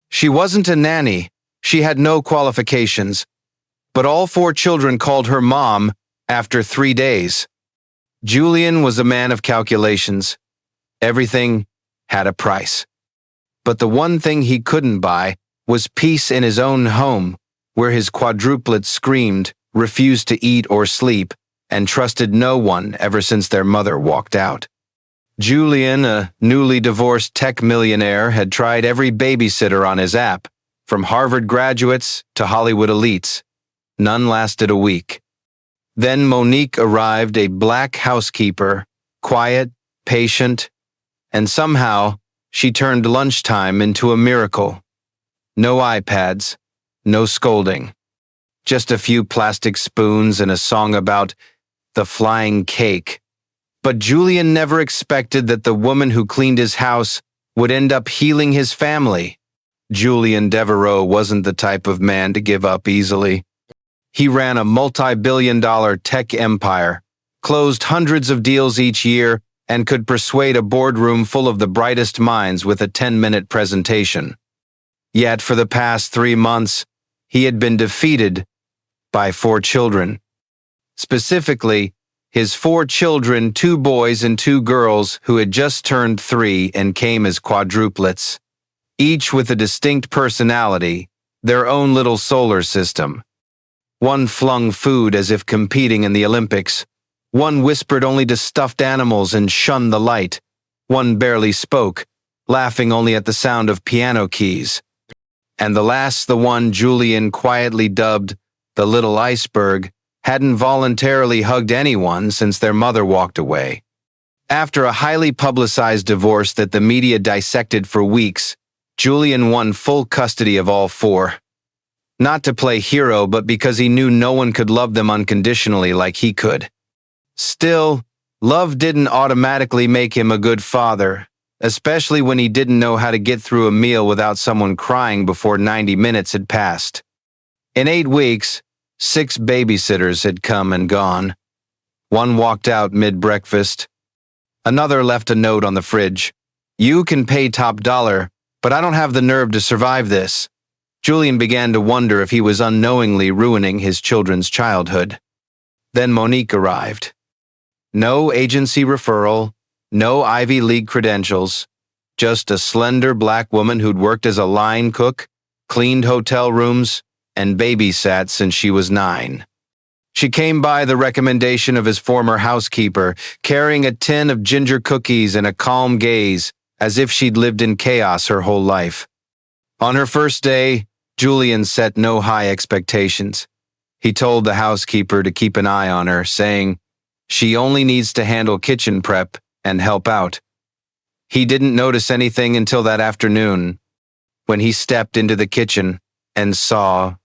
She wasn't a nanny. She had no qualifications. But all 4 children called her mom after 3 days. Julian was a man of calculations. Everything had a price. But the one thing he couldn't buy was peace in his own home, where his quadruplets screamed, refused to eat or sleep, and trusted no one ever since their mother walked out. Julian, a newly divorced tech millionaire, had tried every babysitter on his app, from Harvard graduates to Hollywood elites. None lasted a week. Then Monique arrived, a black housekeeper, quiet, patient, and somehow she turned lunchtime into a miracle. No iPads, no scolding. Just a few plastic spoons and a song about the flying cake. But Julian never expected that the woman who cleaned his house would end up healing his family. Julian Devereaux wasn't the type of man to give up easily. He ran a multi-billion-dollar tech empire, closed hundreds of deals each year, and could persuade a boardroom full of the brightest minds with a 10-minute presentation. Yet for the past 3 months, he had been defeated by 4 children. Specifically, his 4 children, 2 boys and 2 girls who had just turned 3 and came as quadruplets, each with a distinct personality, their own little solar system. One flung food as if competing in the Olympics. One whispered only to stuffed animals and shunned the light. One barely spoke, laughing only at the sound of piano keys. And the last, the one Julian quietly dubbed the little iceberg, hadn't voluntarily hugged anyone since their mother walked away. After a highly publicized divorce that the media dissected for weeks, Julian won full custody of all 4. Not to play hero, but because he knew no one could love them unconditionally like he could. Still, love didn't automatically make him a good father, especially when he didn't know how to get through a meal without someone crying before 90 minutes had passed. In 8 weeks, 6 babysitters had come and gone. One walked out mid-breakfast. Another left a note on the fridge. "You can pay top dollar, but I don't have the nerve to survive this." Julian began to wonder if he was unknowingly ruining his children's childhood. Then Monique arrived. No agency referral, no Ivy League credentials, just a slender black woman who'd worked as a line cook, cleaned hotel rooms, and babysat since she was 9. She came by the recommendation of his former housekeeper, carrying a tin of ginger cookies and a calm gaze, as if she'd lived in chaos her whole life. On her first day, Julian set no high expectations. He told the housekeeper to keep an eye on her, saying, "She only needs to handle kitchen prep and help out." He didn't notice anything until that afternoon, when he stepped into the kitchen and saw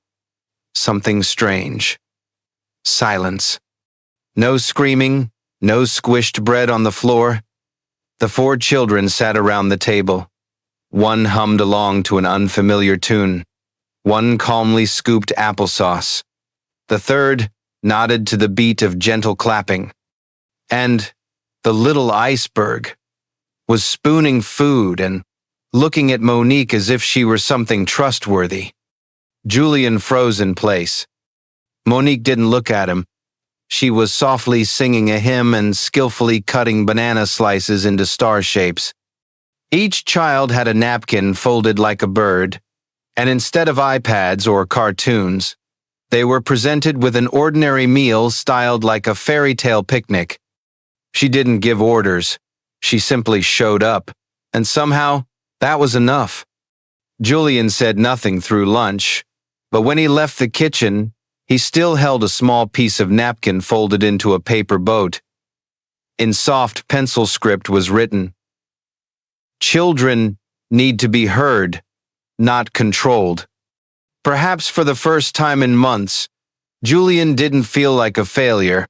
something strange. Silence. No screaming, no squished bread on the floor. The 4 children sat around the table. One hummed along to an unfamiliar tune. One calmly scooped applesauce. The third nodded to the beat of gentle clapping. And the little iceberg was spooning food and looking at Monique as if she were something trustworthy. Julian froze in place. Monique didn't look at him. She was softly singing a hymn and skillfully cutting banana slices into star shapes. Each child had a napkin folded like a bird, and instead of iPads or cartoons, they were presented with an ordinary meal styled like a fairy tale picnic. She didn't give orders. She simply showed up, and somehow that was enough. Julian said nothing through lunch, but when he left the kitchen, he still held a small piece of napkin folded into a paper boat. In soft pencil script was written, "Children need to be heard, not controlled." Perhaps for the first time in months, Julian didn't feel like a failure.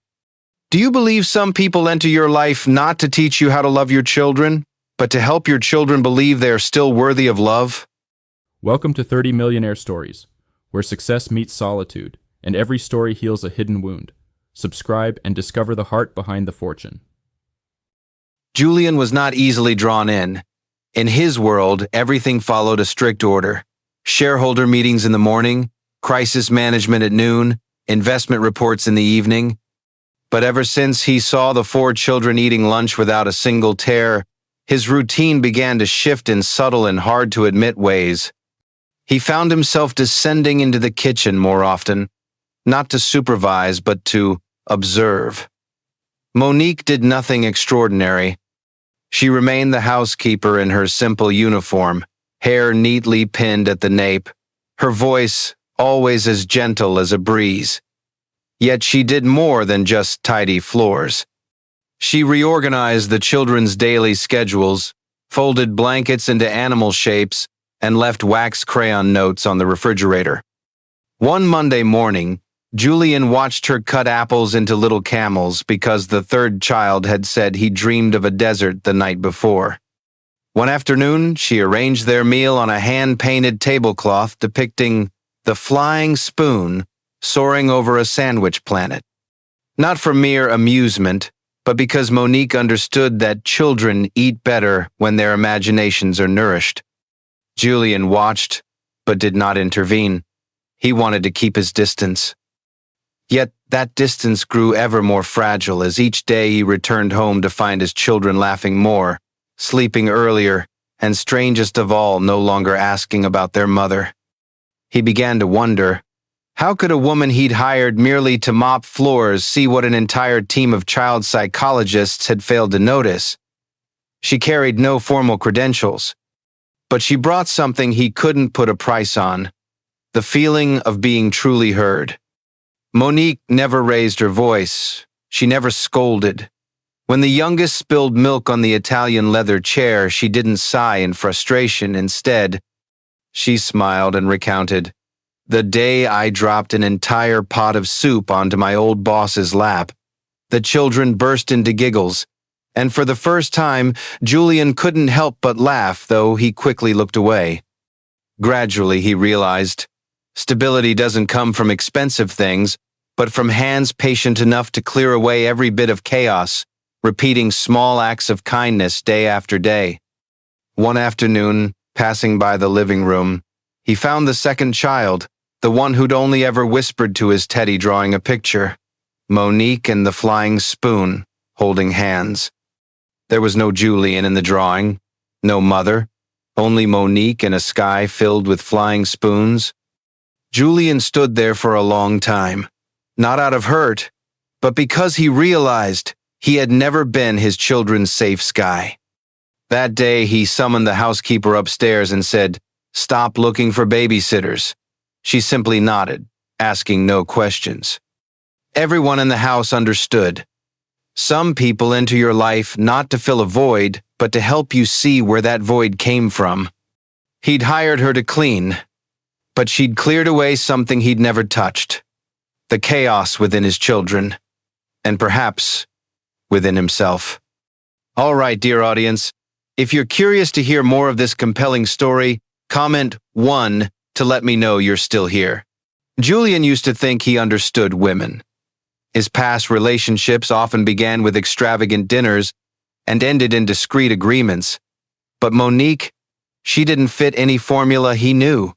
Do you believe some people enter your life not to teach you how to love your children, but to help your children believe they are still worthy of love? Welcome to 30 Millionaire Stories, where success meets solitude, and every story heals a hidden wound. Subscribe and discover the heart behind the fortune. Julian was not easily drawn in. In his world, everything followed a strict order. Shareholder meetings in the morning, crisis management at noon, investment reports in the evening. But ever since he saw the 4 children eating lunch without a single tear, his routine began to shift in subtle and hard-to-admit ways. He found himself descending into the kitchen more often, not to supervise but to observe. Monique did nothing extraordinary. She remained the housekeeper in her simple uniform, hair neatly pinned at the nape, her voice always as gentle as a breeze. Yet she did more than just tidy floors. She reorganized the children's daily schedules, folded blankets into animal shapes, and left wax crayon notes on the refrigerator. One Monday morning, Julian watched her cut apples into little camels because the 3rd child had said he dreamed of a desert the night before. One afternoon, she arranged their meal on a hand-painted tablecloth depicting the flying spoon soaring over a sandwich planet. Not for mere amusement, but because Monique understood that children eat better when their imaginations are nourished. Julian watched, but did not intervene. He wanted to keep his distance. Yet that distance grew ever more fragile as each day he returned home to find his children laughing more, sleeping earlier, and strangest of all, no longer asking about their mother. He began to wonder, how could a woman he'd hired merely to mop floors see what an entire team of child psychologists had failed to notice? She carried no formal credentials, but she brought something he couldn't put a price on, the feeling of being truly heard. Monique never raised her voice. She never scolded. When the youngest spilled milk on the Italian leather chair, she didn't sigh in frustration. Instead, she smiled and recounted, "The day I dropped an entire pot of soup onto my old boss's lap." The children burst into giggles, and for the first time, Julian couldn't help but laugh, though he quickly looked away. Gradually, he realized, stability doesn't come from expensive things, but from hands patient enough to clear away every bit of chaos, repeating small acts of kindness day after day. One afternoon, passing by the living room, he found the 2nd child, the one who'd only ever whispered to his teddy drawing a picture, Monique and the flying spoon, holding hands. There was no Julian in the drawing, no mother, only Monique in a sky filled with flying spoons. Julian stood there for a long time, not out of hurt, but because he realized he had never been his children's safe sky. That day, he summoned the housekeeper upstairs and said, "Stop looking for babysitters." She simply nodded, asking no questions. Everyone in the house understood. Some people enter your life not to fill a void, but to help you see where that void came from. He'd hired her to clean, but she'd cleared away something he'd never touched, the chaos within his children, and perhaps within himself. All right, dear audience, if you're curious to hear more of this compelling story, comment 1 to let me know you're still here. Julian used to think he understood women. His past relationships often began with extravagant dinners and ended in discreet agreements. But Monique, she didn't fit any formula he knew.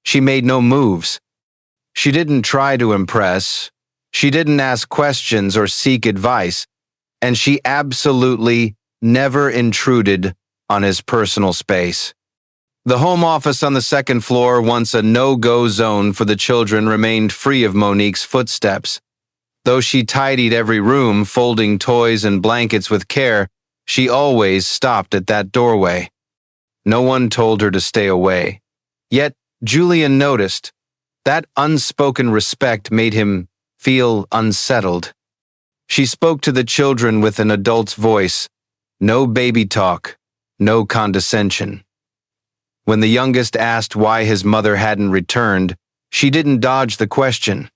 She made no moves. She didn't try to impress. She didn't ask questions or seek advice. And she absolutely never intruded on his personal space. The home office on the 2nd floor, once a no-go zone for the children, remained free of Monique's footsteps. Though she tidied every room, folding toys and blankets with care, she always stopped at that doorway. No one told her to stay away. Yet, Julian noticed that unspoken respect made him feel unsettled. She spoke to the children with an adult's voice, no baby talk, no condescension. When the youngest asked why his mother hadn't returned, she didn't dodge the question.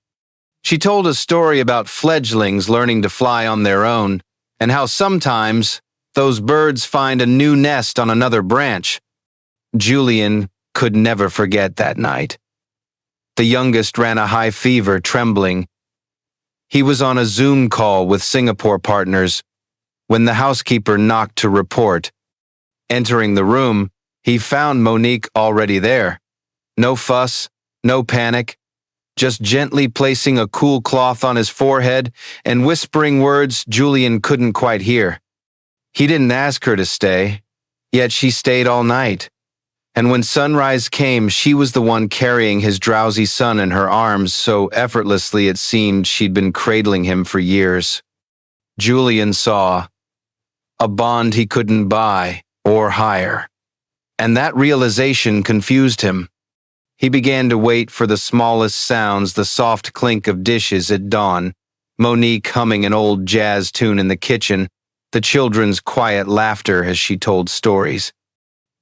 She told a story about fledglings learning to fly on their own, and how sometimes those birds find a new nest on another branch. Julian could never forget that night. The youngest ran a high fever, trembling. He was on a Zoom call with Singapore partners when the housekeeper knocked to report. Entering the room, he found Monique already there. No fuss, no panic, just gently placing a cool cloth on his forehead and whispering words Julian couldn't quite hear. He didn't ask her to stay, yet she stayed all night. And when sunrise came, she was the one carrying his drowsy son in her arms so effortlessly it seemed she'd been cradling him for years. Julian saw a bond he couldn't buy or hire, and that realization confused him. He began to wait for the smallest sounds, the soft clink of dishes at dawn, Monique humming an old jazz tune in the kitchen, the children's quiet laughter as she told stories.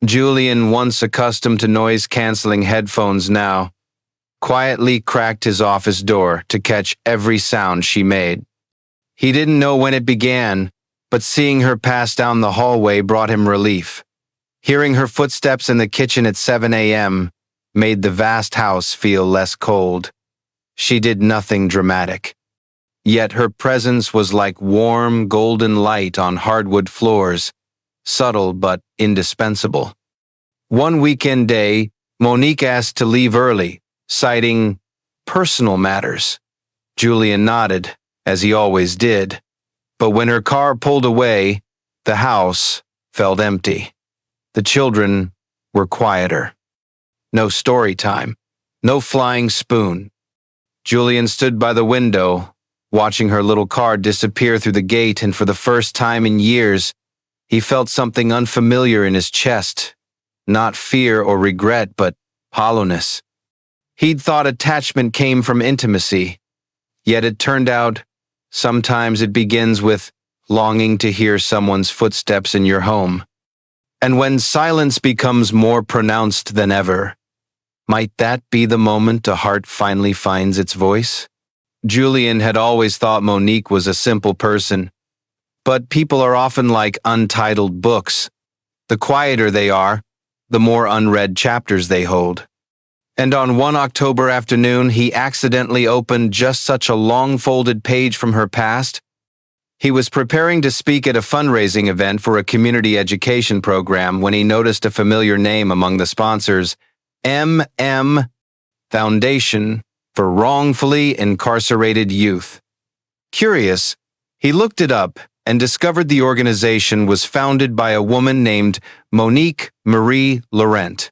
Julian, once accustomed to noise-canceling headphones now, quietly cracked his office door to catch every sound she made. He didn't know when it began, but seeing her pass down the hallway brought him relief. Hearing her footsteps in the kitchen at 7 a.m. made the vast house feel less cold. She did nothing dramatic. Yet her presence was like warm, golden light on hardwood floors, subtle but indispensable. One weekend day, Monique asked to leave early, citing personal matters. Julian nodded, as he always did, but when her car pulled away, the house felt empty. The children were quieter. No story time, no flying spoon. Julian stood by the window, watching her little car disappear through the gate, and for the first time in years, he felt something unfamiliar in his chest. Not fear or regret, but hollowness. He'd thought attachment came from intimacy, yet it turned out sometimes it begins with longing to hear someone's footsteps in your home. And when silence becomes more pronounced than ever, might that be the moment a heart finally finds its voice? Julian had always thought Monique was a simple person, but people are often like untitled books. The quieter they are, the more unread chapters they hold. And on one October afternoon, he accidentally opened just such a long folded page from her past. He was preparing to speak at a fundraising event for a community education program when he noticed a familiar name among the sponsors, MM Foundation for Wrongfully Incarcerated Youth. Curious, he looked it up and discovered the organization was founded by a woman named Monique Marie Laurent.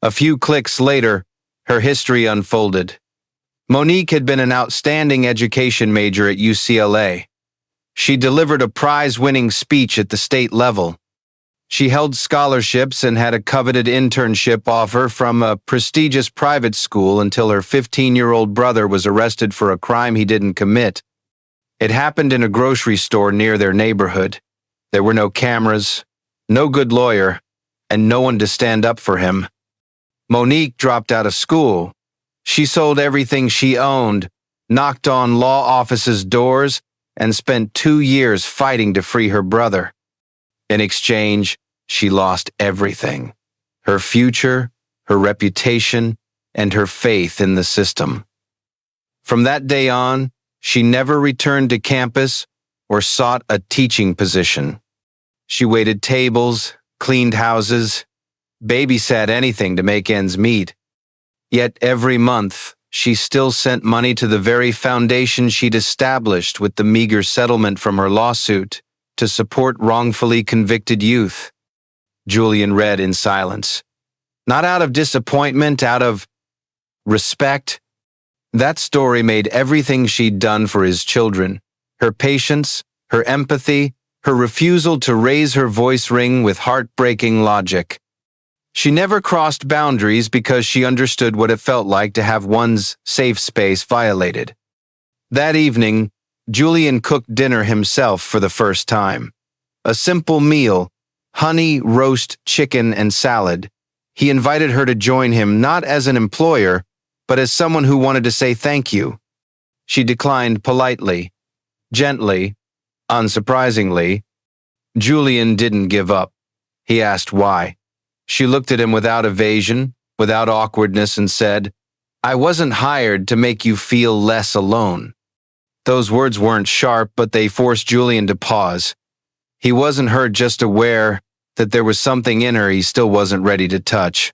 A few clicks later, her history unfolded. Monique had been an outstanding education major at UCLA. She delivered a prize-winning speech at the state level. She held scholarships and had a coveted internship offer from a prestigious private school until her 15-year-old brother was arrested for a crime he didn't commit. It happened in a grocery store near their neighborhood. There were no cameras, no good lawyer, and no one to stand up for him. Monique dropped out of school. She sold everything she owned, knocked on law offices' doors, and spent 2 years fighting to free her brother. In exchange, she lost everything: her future, her reputation, and her faith in the system. From that day on, she never returned to campus or sought a teaching position. She waited tables, cleaned houses, babysat anything to make ends meet. Yet every month, she still sent money to the very foundation she'd established with the meager settlement from her lawsuit to support wrongfully convicted youth. Julian read in silence. Not out of disappointment, out of respect. That story made everything she'd done for his children, her patience, her empathy, her refusal to raise her voice ring with heartbreaking logic. She never crossed boundaries because she understood what it felt like to have one's safe space violated. That evening, Julian cooked dinner himself for the first time. A simple meal, honey roast chicken and salad. He invited her to join him not as an employer, but as someone who wanted to say thank you. She declined politely, gently, unsurprisingly. Julian didn't give up. He asked why. She looked at him without evasion, without awkwardness, and said, "I wasn't hired to make you feel less alone." Those words weren't sharp, but they forced Julian to pause. He wasn't hurt, just aware that there was something in her he still wasn't ready to touch.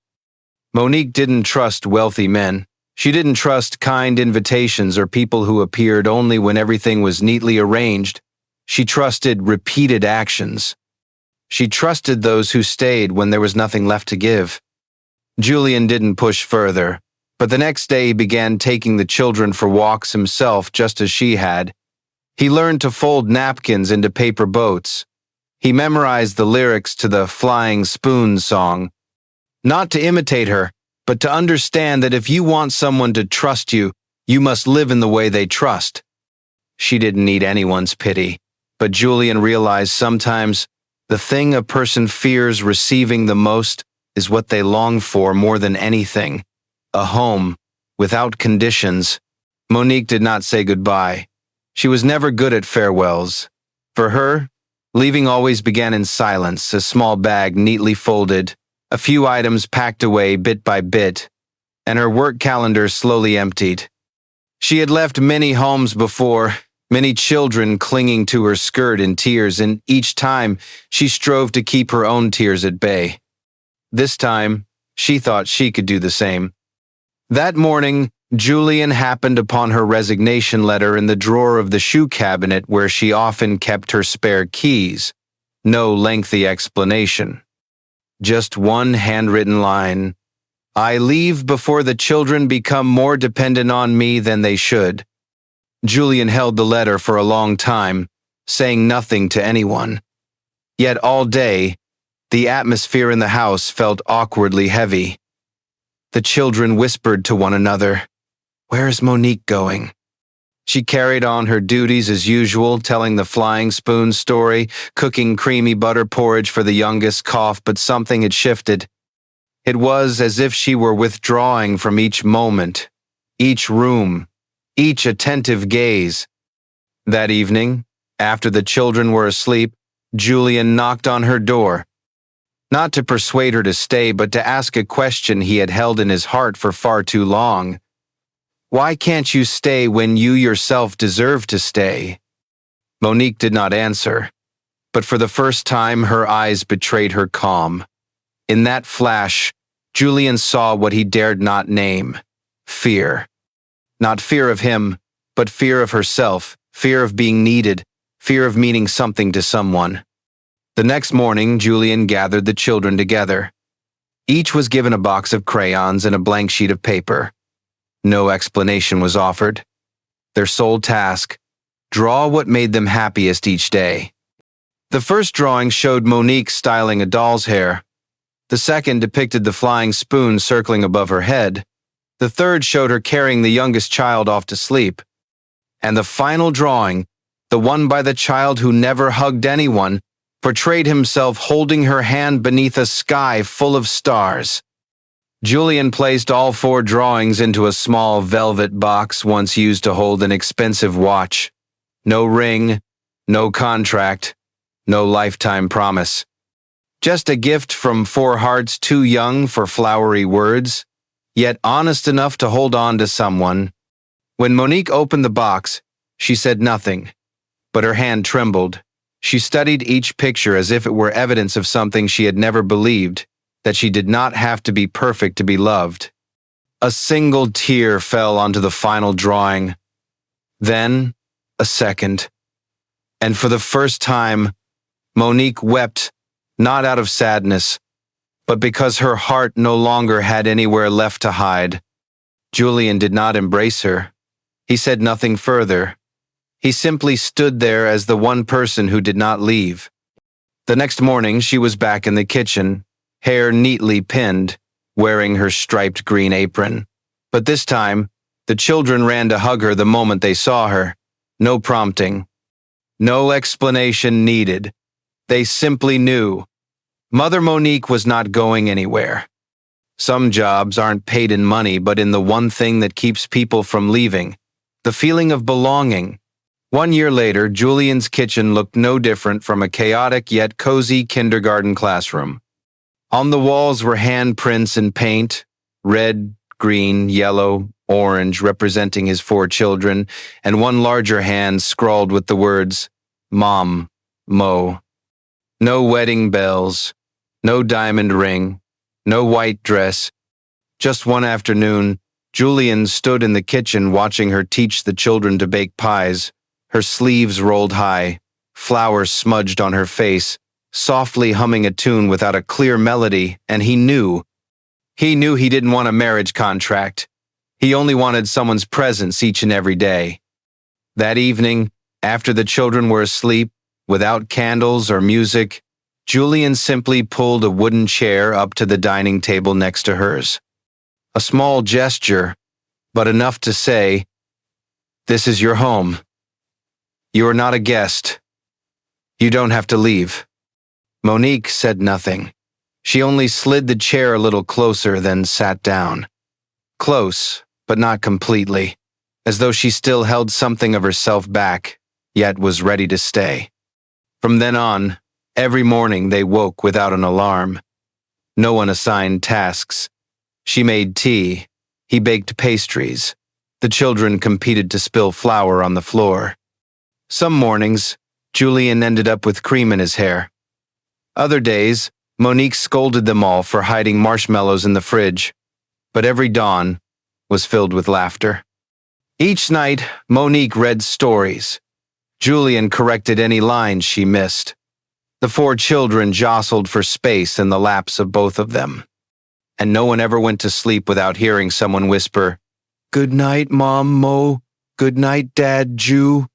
Monique didn't trust wealthy men. She didn't trust kind invitations or people who appeared only when everything was neatly arranged. She trusted repeated actions. She trusted those who stayed when there was nothing left to give. Julian didn't push further, but the next day he began taking the children for walks himself just as she had. He learned to fold napkins into paper boats. He memorized the lyrics to the Flying Spoon song. Not to imitate her, but to understand that if you want someone to trust you, you must live in the way they trust. She didn't need anyone's pity, but Julian realized sometimes the thing a person fears receiving the most is what they long for more than anything: a home, without conditions. Monique did not say goodbye. She was never good at farewells. For her, leaving always began in silence, a small bag neatly folded, a few items packed away bit by bit, and her work calendar slowly emptied. She had left many homes before, many children clinging to her skirt in tears, and each time she strove to keep her own tears at bay. This time, she thought she could do the same. That morning, Julian happened upon her resignation letter in the drawer of the shoe cabinet where she often kept her spare keys. No lengthy explanation. Just one handwritten line. "I leave before the children become more dependent on me than they should." Julian held the letter for a long time, saying nothing to anyone. Yet all day, the atmosphere in the house felt awkwardly heavy. The children whispered to one another, "Where is Monique going?" She carried on her duties as usual, telling the Flying Spoon story, cooking creamy butter porridge for the youngest cough, but something had shifted. It was as if she were withdrawing from each moment, each room, each attentive gaze. That evening, after the children were asleep, Julian knocked on her door. Not to persuade her to stay, but to ask a question he had held in his heart for far too long. "Why can't you stay when you yourself deserve to stay?" Monique did not answer, but for the first time her eyes betrayed her calm. In that flash, Julian saw what he dared not name: fear. Not fear of him, but fear of herself, fear of being needed, fear of meaning something to someone. The next morning, Julian gathered the children together. Each was given a box of crayons and a blank sheet of paper. No explanation was offered. Their sole task: draw what made them happiest each day. The first drawing showed Monique styling a doll's hair. The second depicted the flying spoon circling above her head. The third showed her carrying the youngest child off to sleep. And the final drawing, the one by the child who never hugged anyone, portrayed himself holding her hand beneath a sky full of stars. Julian placed all 4 drawings into a small velvet box once used to hold an expensive watch. No ring, no contract, no lifetime promise. Just a gift from 4 hearts too young for flowery words, yet honest enough to hold on to someone. When Monique opened the box, she said nothing, but her hand trembled. She studied each picture as if it were evidence of something she had never believed, that she did not have to be perfect to be loved. A single tear fell onto the final drawing. Then, a second. And for the first time, Monique wept, not out of sadness, but because her heart no longer had anywhere left to hide. Julian did not embrace her. He said nothing further. He simply stood there as the one person who did not leave. The next morning, she was back in the kitchen, hair neatly pinned, wearing her striped green apron. But this time, the children ran to hug her the moment they saw her. No prompting. No explanation needed. They simply knew. Mother Monique was not going anywhere. Some jobs aren't paid in money, but in the one thing that keeps people from leaving: the feeling of belonging. 1 year later, Julian's kitchen looked no different from a chaotic yet cozy kindergarten classroom. On the walls were handprints in paint, red, green, yellow, orange, representing his 4 children, and one larger hand scrawled with the words, Mom, Mo. No wedding bells, no diamond ring, no white dress, Just one afternoon, Julian stood in the kitchen watching her teach the children to bake pies, her sleeves rolled high, flour smudged on her face, softly humming a tune without a clear melody, and he knew he didn't want a marriage contract. He only wanted someone's presence each and every day. That evening, after the children were asleep, without candles or music, Julian simply pulled a wooden chair up to the dining table next to hers. A small gesture, but enough to say, "This is your home. You are not a guest. You don't have to leave." Monique said nothing. She only slid the chair a little closer, then sat down. Close, but not completely, as though she still held something of herself back, yet was ready to stay. From then on, every morning they woke without an alarm. No one assigned tasks. She made tea. He baked pastries. The children competed to spill flour on the floor. Some mornings, Julian ended up with cream in his hair. Other days, Monique scolded them all for hiding marshmallows in the fridge. But every dawn was filled with laughter. Each night, Monique read stories. Julian corrected any lines she missed. The four children jostled for space in the laps of both of them. And no one ever went to sleep without hearing someone whisper, "Good night, Mom Mo. Good night, Dad Jew."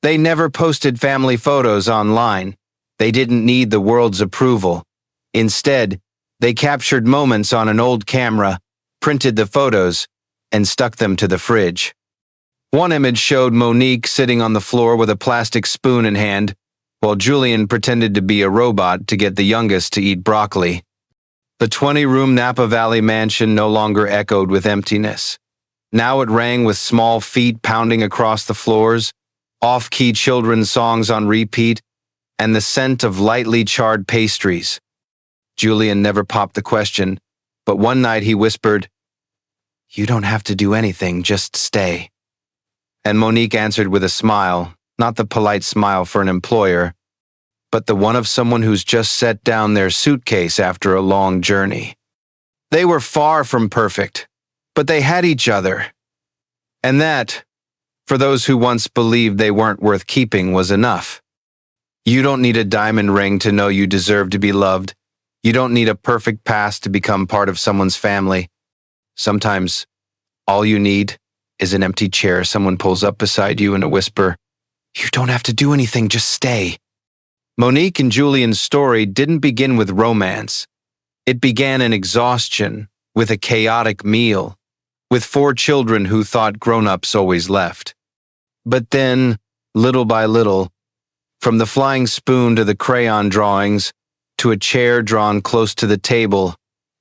They never posted family photos online. They didn't need the world's approval. Instead, they captured moments on an old camera, printed the photos, and stuck them to the fridge. One image showed Monique sitting on the floor with a plastic spoon in hand, while Julian pretended to be a robot to get the youngest to eat broccoli. The 20-room Napa Valley mansion no longer echoed with emptiness. Now it rang with small feet pounding across the floors, off-key children's songs on repeat, and the scent of lightly charred pastries. Julian never popped the question, but one night he whispered, "You don't have to do anything, just stay." And Monique answered with a smile, not the polite smile for an employer, but the one of someone who's just set down their suitcase after a long journey. They were far from perfect, but they had each other. And that, for those who once believed they weren't worth keeping, was enough. You don't need a diamond ring to know you deserve to be loved. You don't need a perfect past to become part of someone's family. Sometimes, all you need is an empty chair someone pulls up beside you and a whisper, "You don't have to do anything, just stay." Monique and Julian's story didn't begin with romance. It began in exhaustion, with a chaotic meal, with four children who thought grown-ups always left. But then, little by little, from the flying spoon to the crayon drawings, to a chair drawn close to the table,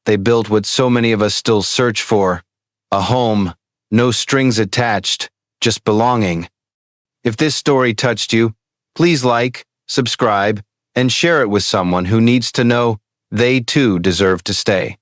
they built what so many of us still search for, a home, no strings attached, just belonging. If this story touched you, please like, subscribe, and share it with someone who needs to know they too deserve to stay.